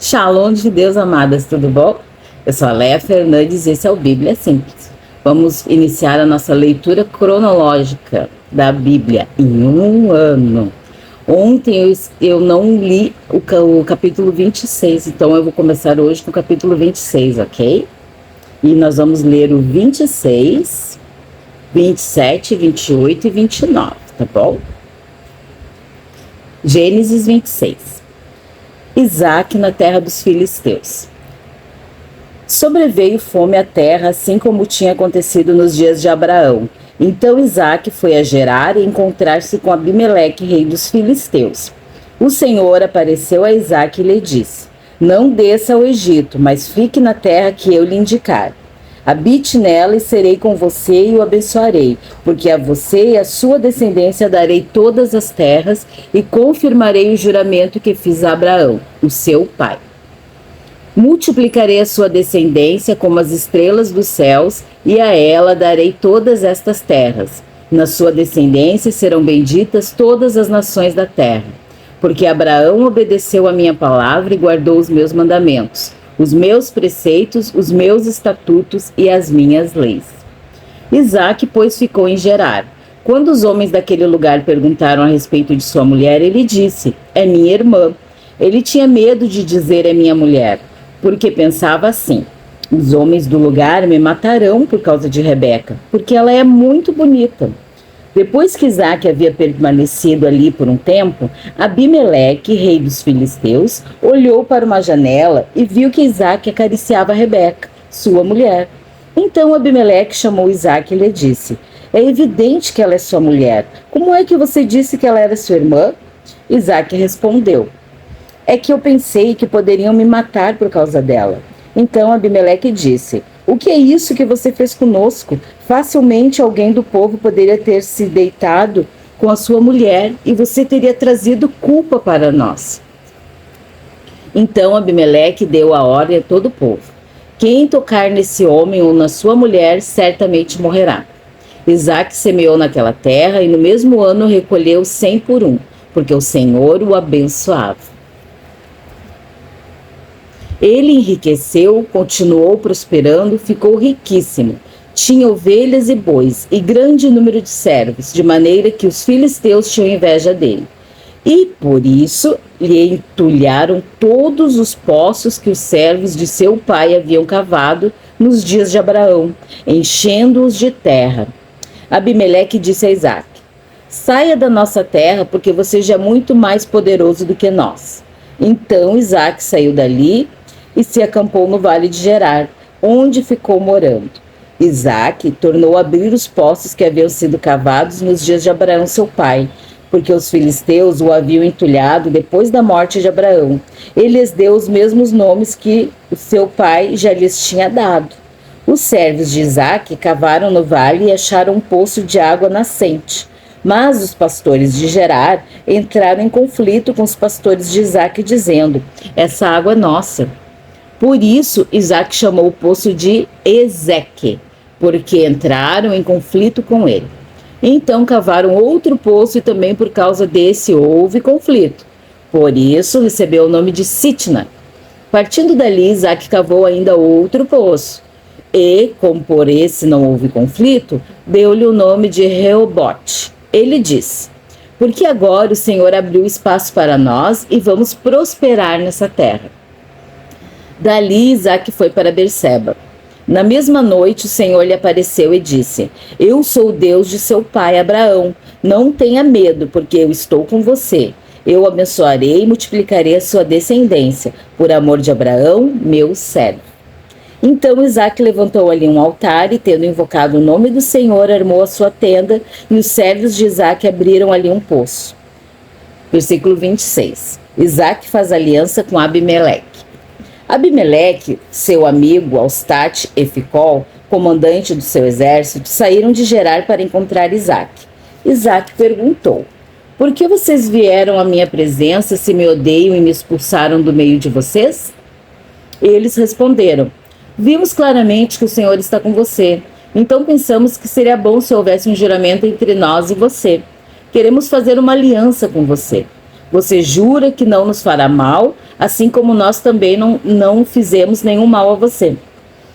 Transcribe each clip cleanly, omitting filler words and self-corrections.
Shalom de Deus, amadas, tudo bom? Eu sou a Léa Fernandes e esse é o Bíblia Simples. Vamos iniciar a nossa leitura cronológica da Bíblia em um ano. Ontem eu não li o capítulo 26, então eu vou começar hoje com o capítulo 26, ok? E nós vamos ler o 26, 27, 28 e 29, tá bom? Gênesis 26. Isaque na terra dos filisteus. Sobreveio fome à terra, assim como tinha acontecido nos dias de Abraão. Então Isaque foi a Gerar e encontrar-se com Abimeleque, rei dos filisteus. O Senhor apareceu a Isaque e lhe disse: Não desça ao Egito, mas fique na terra que eu lhe indicar. Habite nela e serei com você e o abençoarei, porque a você e a sua descendência darei todas as terras e confirmarei o juramento que fiz a Abraão, o seu pai. Multiplicarei a sua descendência como as estrelas dos céus, e a ela darei todas estas terras. Na sua descendência serão benditas todas as nações da terra, porque Abraão obedeceu a minha palavra e guardou os meus mandamentos, os meus preceitos, os meus estatutos e as minhas leis. Isaque, pois, ficou em Gerar. Quando os homens daquele lugar perguntaram a respeito de sua mulher, ele disse: É minha irmã. Ele tinha medo de dizer é minha mulher, porque pensava assim: os homens do lugar me matarão por causa de Rebeca, porque ela é muito bonita. Depois que Isaque havia permanecido ali por um tempo, Abimeleque, rei dos filisteus, olhou para uma janela e viu que Isaque acariciava Rebeca, sua mulher. Então Abimeleque chamou Isaque e lhe disse: É evidente que ela é sua mulher. Como é que você disse que ela era sua irmã? Isaque respondeu: É que eu pensei que poderiam me matar por causa dela. Então Abimeleque disse: O que é isso que você fez conosco? Facilmente alguém do povo poderia ter se deitado com a sua mulher e você teria trazido culpa para nós. Então Abimeleque deu a ordem a todo o povo: Quem tocar nesse homem ou na sua mulher certamente morrerá. Isaque semeou naquela terra e no mesmo ano recolheu 100 por um, porque o Senhor o abençoava. Ele enriqueceu, continuou prosperando, ficou riquíssimo. Tinha ovelhas e bois e grande número de servos, de maneira que os filisteus tinham inveja dele. E por isso lhe entulharam todos os poços que os servos de seu pai haviam cavado nos dias de Abraão, enchendo-os de terra. Abimeleque disse a Isaque: Saia da nossa terra, porque você já é muito mais poderoso do que nós. Então Isaque saiu dali e se acampou no vale de Gerar, onde ficou morando. Isaque tornou a abrir os poços que haviam sido cavados nos dias de Abraão, seu pai, porque os filisteus o haviam entulhado depois da morte de Abraão. Ele lhes deu os mesmos nomes que o seu pai já lhes tinha dado. Os servos de Isaque cavaram no vale e acharam um poço de água nascente. Mas os pastores de Gerar entraram em conflito com os pastores de Isaque, dizendo: Essa água é nossa. Por isso, Isaque chamou o poço de Ezeque, porque entraram em conflito com ele. Então cavaram outro poço e também por causa desse houve conflito. Por isso recebeu o nome de Sitna. Partindo dali, Isaque cavou ainda outro poço. E, como por esse não houve conflito, deu-lhe o nome de Reobote. Ele disse: Porque agora o Senhor abriu espaço para nós e vamos prosperar nessa terra. Dali Isaque foi para Berseba. Na mesma noite o Senhor lhe apareceu e disse: Eu sou o Deus de seu pai Abraão. Não tenha medo, porque eu estou com você. Eu abençoarei e multiplicarei a sua descendência, por amor de Abraão, meu servo. Então Isaque levantou ali um altar e, tendo invocado o nome do Senhor, armou a sua tenda, e os servos de Isaque abriram ali um poço. Versículo 26. Isaque faz aliança com Abimeleque. Abimeleque, seu amigo Austate e Ficol, comandante do seu exército, saíram de Gerar para encontrar Isaque. Isaque perguntou: Por que vocês vieram à minha presença se me odeiam e me expulsaram do meio de vocês? Eles responderam: Vimos claramente que o Senhor está com você. Então pensamos que seria bom se houvesse um juramento entre nós e você. Queremos fazer uma aliança com você. Você jura que não nos fará mal, assim como nós também não fizemos nenhum mal a você.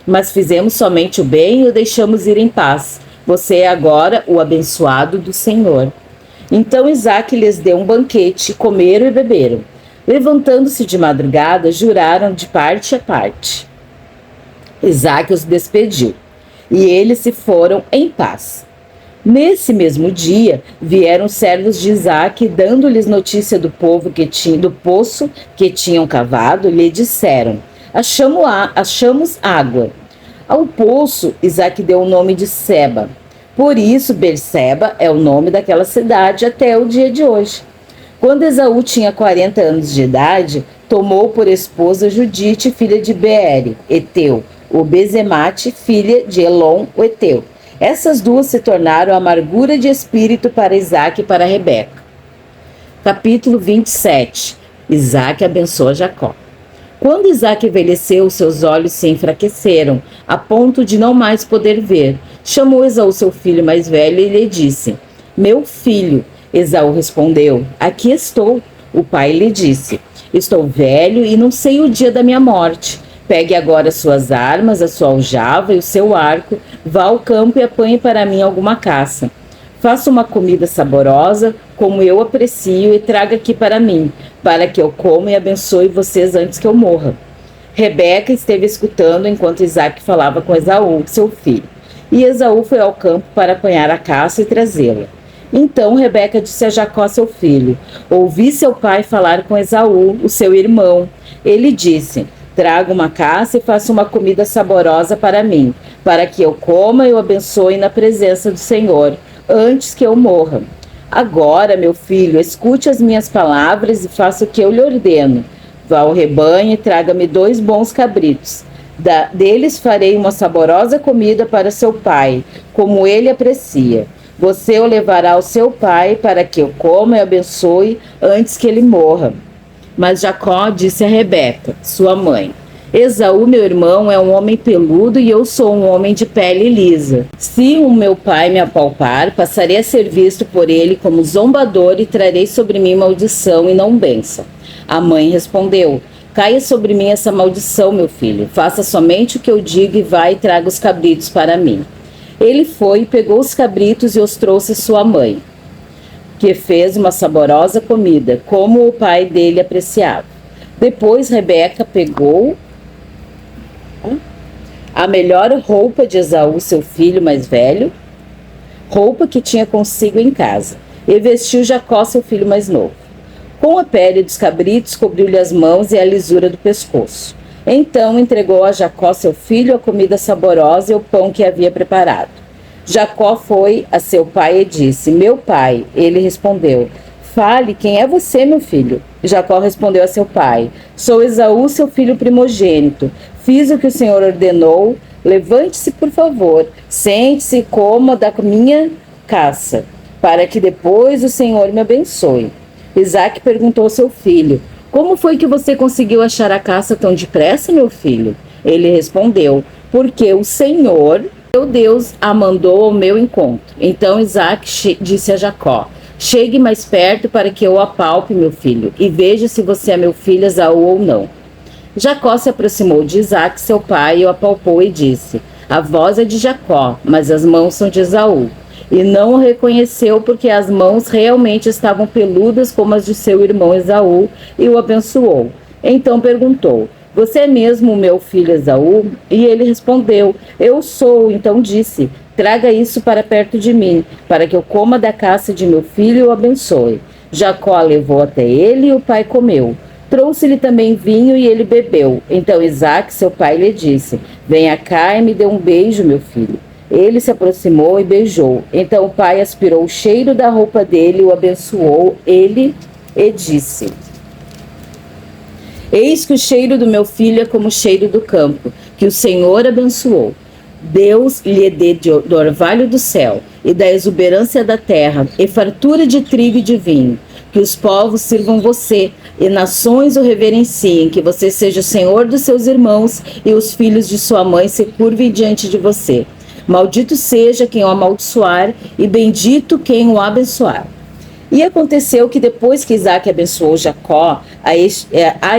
Mas fizemos somente o bem e o deixamos ir em paz. Você é agora o abençoado do Senhor. Então Isaque lhes deu um banquete, comeram e beberam. Levantando-se de madrugada, juraram de parte a parte. Isaque os despediu, e eles se foram em paz. Nesse mesmo dia, vieram servos de Isaque, dando-lhes notícia do poço que tinham cavado, lhe disseram: achamos água. Ao poço, Isaque deu o nome de Seba. Por isso, Berseba é o nome daquela cidade até o dia de hoje. Quando Esaú tinha 40 anos de idade, tomou por esposa Judite, filha de Beere, Eteu, o Bezemate, filha de Elon, o Eteu. Essas duas se tornaram amargura de espírito para Isaque e para Rebeca. Capítulo 27. Isaque abençoa Jacó. Quando Isaque envelheceu, seus olhos se enfraqueceram, a ponto de não mais poder ver. Chamou Esaú, seu filho mais velho, e lhe disse: Meu filho. Esaú respondeu: Aqui estou. O pai lhe disse: Estou velho e não sei o dia da minha morte. Pegue agora suas armas, a sua aljava e o seu arco, vá ao campo e apanhe para mim alguma caça. Faça uma comida saborosa, como eu aprecio, e traga aqui para mim, para que eu coma e abençoe vocês antes que eu morra. Rebeca esteve escutando enquanto Isaque falava com Esaú, seu filho. E Esaú foi ao campo para apanhar a caça e trazê-la. Então Rebeca disse a Jacó, seu filho: Ouvi seu pai falar com Esaú, o seu irmão. Ele disse: Traga uma caça e faça uma comida saborosa para mim, para que eu coma e o abençoe na presença do Senhor, antes que eu morra. Agora, meu filho, escute as minhas palavras e faça o que eu lhe ordeno. Vá ao rebanho e traga-me 2 bons cabritos. Deles farei uma saborosa comida para seu pai, como ele aprecia. Você o levará ao seu pai para que eu coma e abençoe antes que ele morra. Mas Jacó disse a Rebeca, sua mãe: Esaú, meu irmão, é um homem peludo e eu sou um homem de pele lisa. Se o meu pai me apalpar, passarei a ser visto por ele como zombador e trarei sobre mim maldição e não bênção. A mãe respondeu: Caia sobre mim essa maldição, meu filho. Faça somente o que eu digo e vá e traga os cabritos para mim. Ele foi, pegou os cabritos e os trouxe a sua mãe, que fez uma saborosa comida, como o pai dele apreciava. Depois Rebeca pegou a melhor roupa de Esaú, seu filho mais velho, roupa que tinha consigo em casa, e vestiu Jacó, seu filho mais novo. Com a pele dos cabritos, cobriu-lhe as mãos e a lisura do pescoço. Então entregou a Jacó, seu filho, a comida saborosa e o pão que havia preparado. Jacó foi a seu pai e disse: Meu pai. Ele respondeu: Fale, quem é você, meu filho? Jacó respondeu a seu pai: Sou Esaú, seu filho primogênito. Fiz o que o Senhor ordenou. Levante-se, por favor. Sente-se e coma da minha caça, para que depois o Senhor me abençoe. Isaque perguntou ao seu filho: Como foi que você conseguiu achar a caça tão depressa, meu filho? Ele respondeu: Porque o Senhor, meu Deus, a mandou ao meu encontro. Então Isaque disse a Jacó: Chegue mais perto para que eu apalpe, meu filho, e veja se você é meu filho Esaú ou não. Jacó se aproximou de Isaque, seu pai, e o apalpou e disse: A voz é de Jacó, mas as mãos são de Esaú. E não o reconheceu porque as mãos realmente estavam peludas como as de seu irmão Esaú, e o abençoou. Então perguntou: Você é mesmo o meu filho Esaú? E ele respondeu: Eu sou. Então disse: Traga isso para perto de mim, para que eu coma da caça de meu filho e o abençoe. Jacó a levou até ele e o pai comeu. Trouxe-lhe também vinho e ele bebeu. Então Isaque, seu pai, lhe disse: Venha cá e me dê um beijo, meu filho. Ele se aproximou e beijou. Então o pai aspirou o cheiro da roupa dele, o abençoou ele e disse: Eis que o cheiro do meu filho é como o cheiro do campo, que o Senhor abençoou. Deus lhe dê do orvalho do céu e da exuberância da terra, e fartura de trigo e de vinho. Que os povos sirvam você, e nações o reverenciem, que você seja o senhor dos seus irmãos, e os filhos de sua mãe se curvem diante de você. Maldito seja quem o amaldiçoar, e bendito quem o abençoar. E aconteceu que depois que Isaque abençoou Jacó,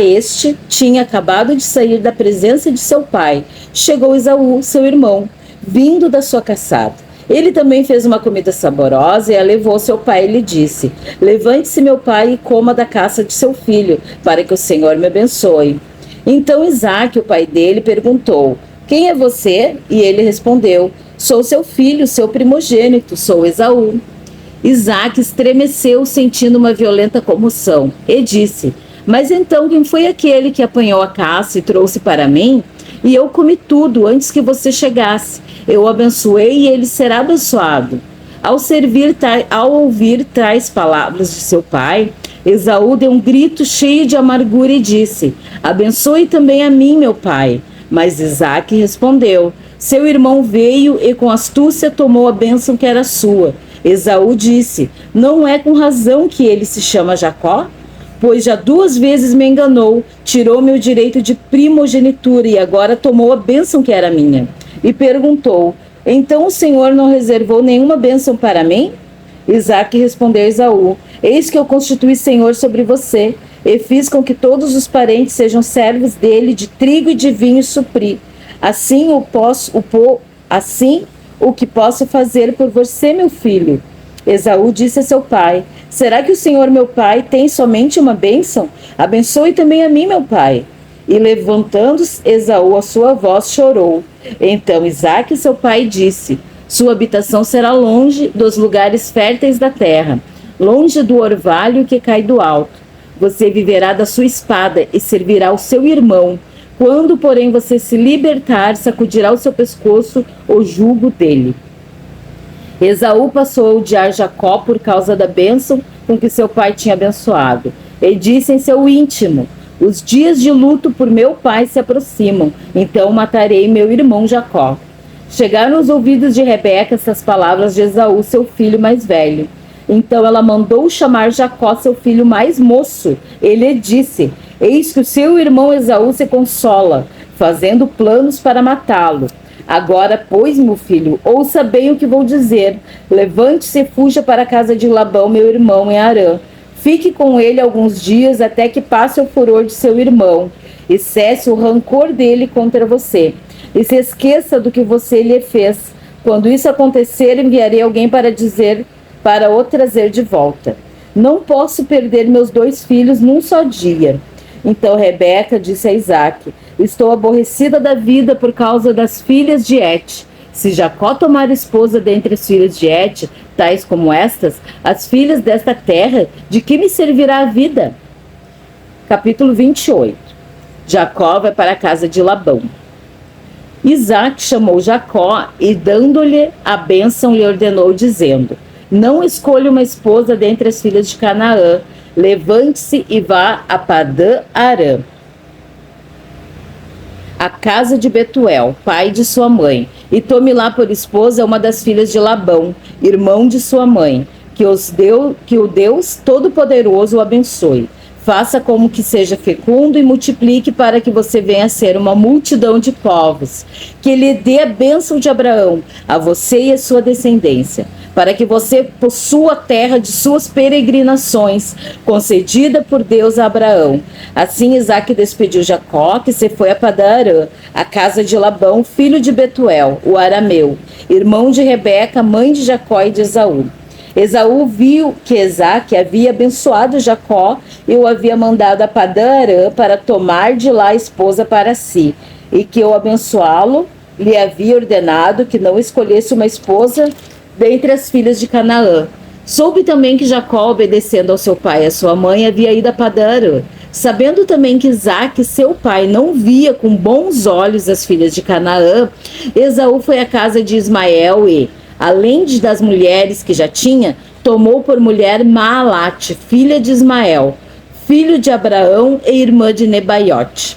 este tinha acabado de sair da presença de seu pai. Chegou Esaú, seu irmão, vindo da sua caçada. Ele também fez uma comida saborosa e a levou ao seu pai e lhe disse: levante-se, meu pai, e coma da caça de seu filho, para que o Senhor me abençoe. Então Isaque, o pai dele, perguntou: quem é você? E ele respondeu: sou seu filho, seu primogênito, sou Esaú. Isaque estremeceu, sentindo uma violenta comoção, e disse: mas então quem foi aquele que apanhou a caça e trouxe para mim? E eu comi tudo antes que você chegasse. Eu o abençoei e ele será abençoado. Ao ouvir tais palavras de seu pai, Esaú deu um grito cheio de amargura e disse: abençoe também a mim, meu pai. Mas Isaque respondeu: seu irmão veio e com astúcia tomou a bênção que era sua. Esaú disse: não é com razão que ele se chama Jacó? Pois já 2 vezes me enganou, tirou meu direito de primogenitura e agora tomou a bênção que era minha. E perguntou: então o Senhor não reservou nenhuma bênção para mim? Isaque respondeu a Esaú: eis que eu constituí Senhor sobre você, e fiz com que todos os parentes sejam servos dele, de trigo e de vinho supri. Assim o que posso fazer por você, meu filho? Esaú disse a seu pai: será que o Senhor, meu pai, tem somente uma bênção? Abençoe também a mim, meu pai. E levantando-se Esaú a sua voz, chorou. Então Isaque, seu pai, disse: sua habitação será longe dos lugares férteis da terra, longe do orvalho que cai do alto. Você viverá da sua espada e servirá ao seu irmão. Quando, porém, você se libertar, sacudirá o seu pescoço o jugo dele. Esaú passou a odiar Jacó por causa da bênção com que seu pai tinha abençoado. E disse em seu íntimo: os dias de luto por meu pai se aproximam, então matarei meu irmão Jacó. Chegaram aos ouvidos de Rebeca essas palavras de Esaú, seu filho mais velho. Então ela mandou chamar Jacó, seu filho mais moço. Ele disse: eis que o seu irmão Esaú se consola, fazendo planos para matá-lo. Agora, pois, meu filho, ouça bem o que vou dizer. Levante-se e fuja para a casa de Labão, meu irmão, em Harã. Fique com ele alguns dias até que passe o furor de seu irmão e cesse o rancor dele contra você. E se esqueça do que você lhe fez. Quando isso acontecer, enviarei alguém para o trazer de volta. Não posso perder meus 2 filhos num só dia. Então Rebeca disse a Isaque: estou aborrecida da vida por causa das filhas de Et. Se Jacó tomar esposa dentre as filhas de Et, tais como estas, as filhas desta terra, de que me servirá a vida? Capítulo 28. Jacó vai para a casa de Labão. Isaque chamou Jacó e, dando-lhe a bênção, lhe ordenou, dizendo: não escolha uma esposa dentre as filhas de Canaã. Levante-se e vá a Padã Arã, a casa de Betuel, pai de sua mãe, e tome lá por esposa uma das filhas de Labão, irmão de sua mãe. Que o Deus Todo-Poderoso o abençoe. Faça como que seja fecundo e multiplique para que você venha a ser uma multidão de povos. Que ele dê a bênção de Abraão a você e a sua descendência, para que você possua a terra de suas peregrinações, concedida por Deus a Abraão. Assim Isaque despediu Jacó, que se foi a Padã-Arã, a casa de Labão, filho de Betuel, o arameu, irmão de Rebeca, mãe de Jacó e de Esaú. Esaú viu que Isaque havia abençoado Jacó e o havia mandado a Padã-Arã para tomar de lá a esposa para si, e que ao abençoá-lo lhe havia ordenado que não escolhesse uma esposa dentre as filhas de Canaã. Soube também que Jacó, obedecendo ao seu pai e à sua mãe, havia ido a Padã-Arã. Sabendo também que Isaque, seu pai, não via com bons olhos as filhas de Canaã, Esaú foi à casa de Ismael e, além das mulheres que já tinha, tomou por mulher Maalate, filha de Ismael, filho de Abraão e irmã de Nebaiote.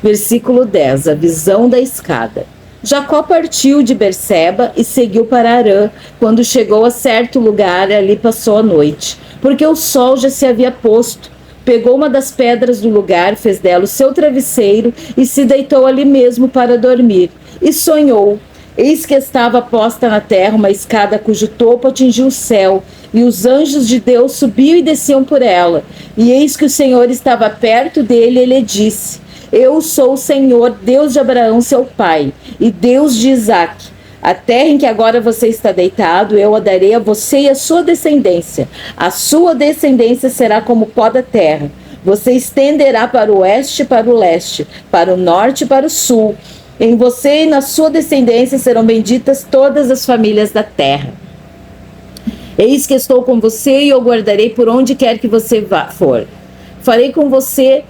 Versículo 10, a visão da escada. Jacó partiu de Berseba e seguiu para Harã. Quando chegou a certo lugar, ali passou a noite, porque o sol já se havia posto. Pegou uma das pedras do lugar, fez dela o seu travesseiro e se deitou ali mesmo para dormir. E sonhou. Eis que estava posta na terra uma escada cujo topo atingia o céu, e os anjos de Deus subiam e desciam por ela. E eis que o Senhor estava perto dele, e ele disse: Eu sou o Senhor, Deus de Abraão, seu pai, e Deus de Isaque. A terra em que agora você está deitado, eu a darei a você e a sua descendência. A sua descendência será como o pó da terra. Você estenderá para o oeste e para o leste, para o norte e para o sul. Em você e na sua descendência serão benditas todas as famílias da terra. Eis que estou com você e eu guardarei por onde quer que você for. Farei com você,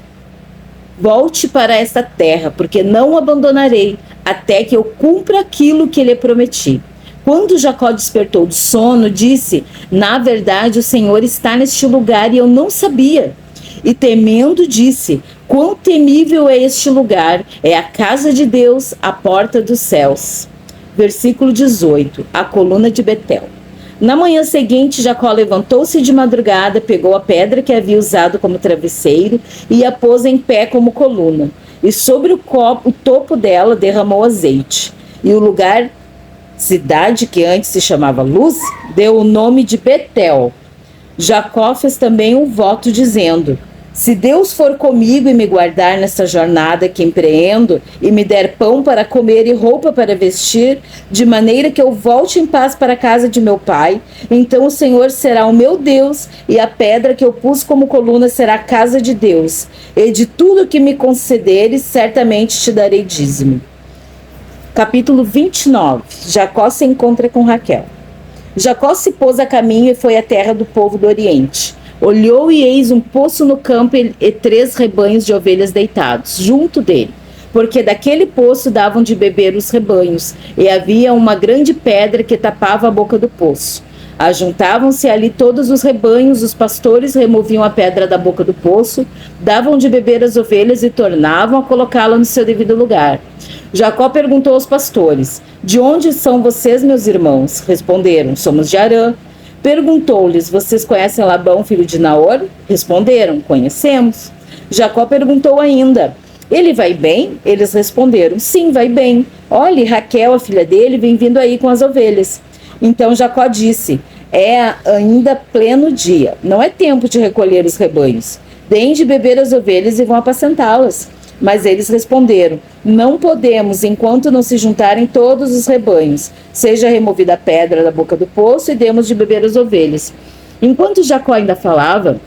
volte para esta terra, porque não o abandonarei, até que eu cumpra aquilo que lhe prometi. Quando Jacó despertou do sono, disse: Na verdade, o Senhor está neste lugar e eu não sabia. E temendo disse: Quão temível é este lugar! É a casa de Deus, a porta dos céus. Versículo 18. A coluna de Betel. Na manhã seguinte, Jacó levantou-se de madrugada, pegou a pedra que havia usado como travesseiro e a pôs em pé como coluna. E sobre o topo dela derramou azeite. E o lugar, cidade que antes se chamava Luz, deu o nome de Betel. Jacó fez também um voto dizendo: Se Deus for comigo e me guardar nessa jornada que empreendo, e me der pão para comer e roupa para vestir, de maneira que eu volte em paz para a casa de meu pai, então o Senhor será o meu Deus, e a pedra que eu pus como coluna será a casa de Deus. E de tudo que me concederes, certamente te darei dízimo. Capítulo 29. Jacó se encontra com Raquel. Jacó se pôs a caminho e foi à terra do povo do Oriente. Olhou e eis um poço no campo e 3 rebanhos de ovelhas deitados, junto dele, porque daquele poço davam de beber os rebanhos, e havia uma grande pedra que tapava a boca do poço. Ajuntavam-se ali todos os rebanhos, os pastores removiam a pedra da boca do poço, davam de beber as ovelhas e tornavam a colocá-la no seu devido lugar. Jacó perguntou aos pastores: De onde são vocês, meus irmãos? Responderam: Somos de Harã. Perguntou-lhes: Vocês conhecem Labão, filho de Naor? Responderam: Conhecemos. Jacó perguntou ainda: Ele vai bem? Eles responderam: Sim, vai bem. Olhe, Raquel, a filha dele, vem vindo aí com as ovelhas. Então Jacó disse: É ainda pleno dia, não é tempo de recolher os rebanhos. Deem de beber as ovelhas e vão apacentá-las. Mas eles responderam: Não podemos, enquanto não se juntarem todos os rebanhos. Seja removida a pedra da boca do poço e demos de beber as ovelhas. Enquanto Jacó ainda falava,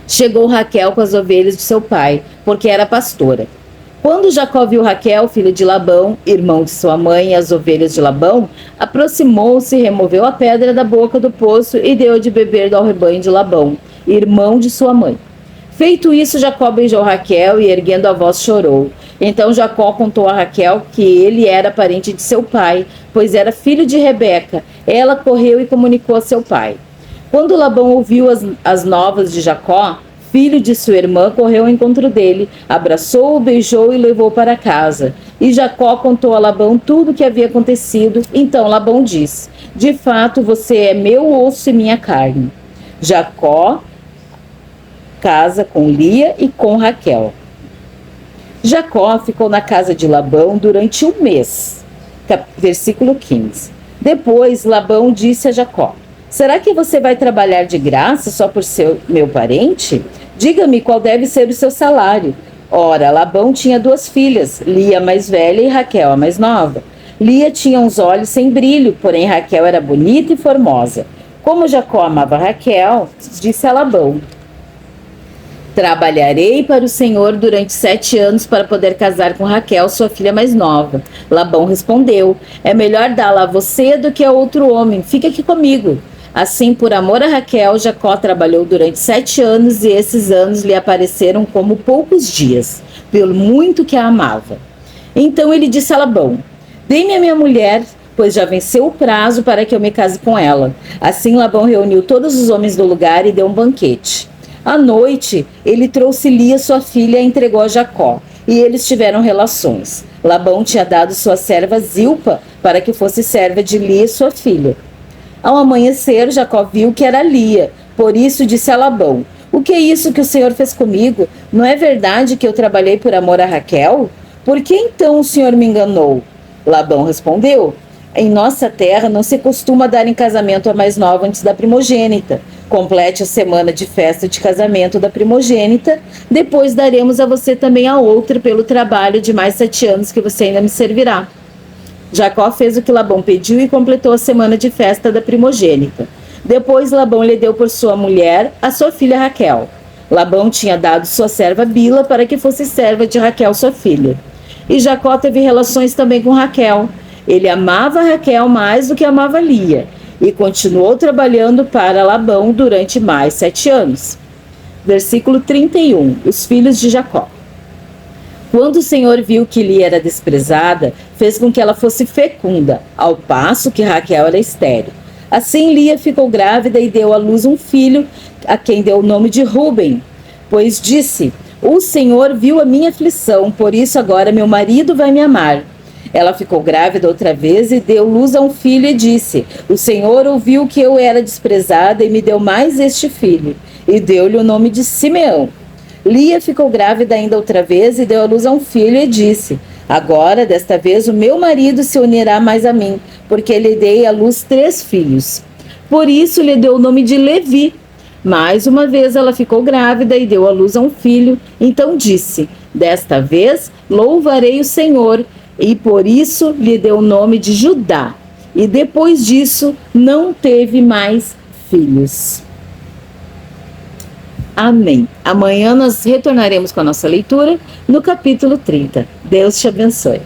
chegou Raquel com as ovelhas de seu pai, porque era pastora. Quando Jacó viu Raquel, filha de Labão, irmão de sua mãe, e as ovelhas de Labão, aproximou-se, removeu a pedra da boca do poço e deu de beber ao rebanho de Labão, irmão de sua mãe. Feito isso, Jacó beijou Raquel e, erguendo a voz, chorou. Então Jacó contou a Raquel que ele era parente de seu pai, pois era filho de Rebeca. Ela correu e comunicou a seu pai. Quando Labão ouviu as novas de Jacó, filho de sua irmã, correu ao encontro dele, abraçou-o, beijou e levou para casa. E Jacó contou a Labão tudo o que havia acontecido. Então Labão disse: De fato, você é meu osso e minha carne. Jacó casa com Lia e com Raquel. Jacó ficou na casa de Labão durante 1 mês. Versículo 15. Depois Labão disse a Jacó: Será que você vai trabalhar de graça só por ser meu parente? Diga-me qual deve ser o seu salário. Ora, Labão tinha 2 filhas, Lia a mais velha e Raquel a mais nova. Lia tinha uns olhos sem brilho, porém Raquel era bonita e formosa. Como Jacó amava Raquel, disse a Labão: Trabalharei para o Senhor durante 7 anos para poder casar com Raquel, sua filha mais nova. Labão respondeu: É melhor dá-la a você do que a outro homem. Fica aqui comigo. Assim, por amor a Raquel, Jacó trabalhou durante 7 anos e esses anos lhe apareceram como poucos dias, pelo muito que a amava. Então ele disse a Labão: Dê-me a minha mulher, pois já venceu o prazo para que eu me case com ela. Assim Labão reuniu todos os homens do lugar e deu um banquete. À noite, ele trouxe Lia, sua filha, e entregou a Jacó, e eles tiveram relações. Labão tinha dado sua serva Zilpa para que fosse serva de Lia, sua filha. Ao amanhecer, Jacó viu que era Lia, por isso disse a Labão: O que é isso que o Senhor fez comigo? Não é verdade que eu trabalhei por amor a Raquel? Por que então o Senhor me enganou? Labão respondeu: em nossa terra não se costuma dar em casamento a mais nova antes da primogênita. Complete a semana de festa de casamento da primogênita, depois daremos a você também a outra pelo trabalho de mais 7 anos que você ainda me servirá. Jacó fez o que Labão pediu e completou a semana de festa da primogênita. Depois Labão lhe deu por sua mulher a sua filha Raquel. Labão tinha dado sua serva Bila para que fosse serva de Raquel, sua filha. E Jacó teve relações também com Raquel. Ele amava Raquel mais do que amava Lia, e continuou trabalhando para Labão durante mais 7 anos. Versículo 31. Os filhos de Jacó. Quando o Senhor viu que Lia era desprezada, fez com que ela fosse fecunda, ao passo que Raquel era estéril. Assim Lia ficou grávida e deu à luz um filho, a quem deu o nome de Ruben, pois disse: o Senhor viu a minha aflição, por isso agora meu marido vai me amar. Ela ficou grávida outra vez e deu luz a um filho e disse: o Senhor ouviu que eu era desprezada e me deu mais este filho, e deu-lhe o nome de Simeão. Lia ficou grávida ainda outra vez e deu à luz a um filho e disse: agora, desta vez, o meu marido se unirá mais a mim, porque lhe dei à luz 3 filhos. Por isso lhe deu o nome de Levi. Mais uma vez ela ficou grávida e deu à luz a um filho. Então disse: desta vez louvarei o Senhor. E por isso lhe deu o nome de Judá. E depois disso não teve mais filhos. Amém. Amanhã nós retornaremos com a nossa leitura no capítulo 30. Deus te abençoe.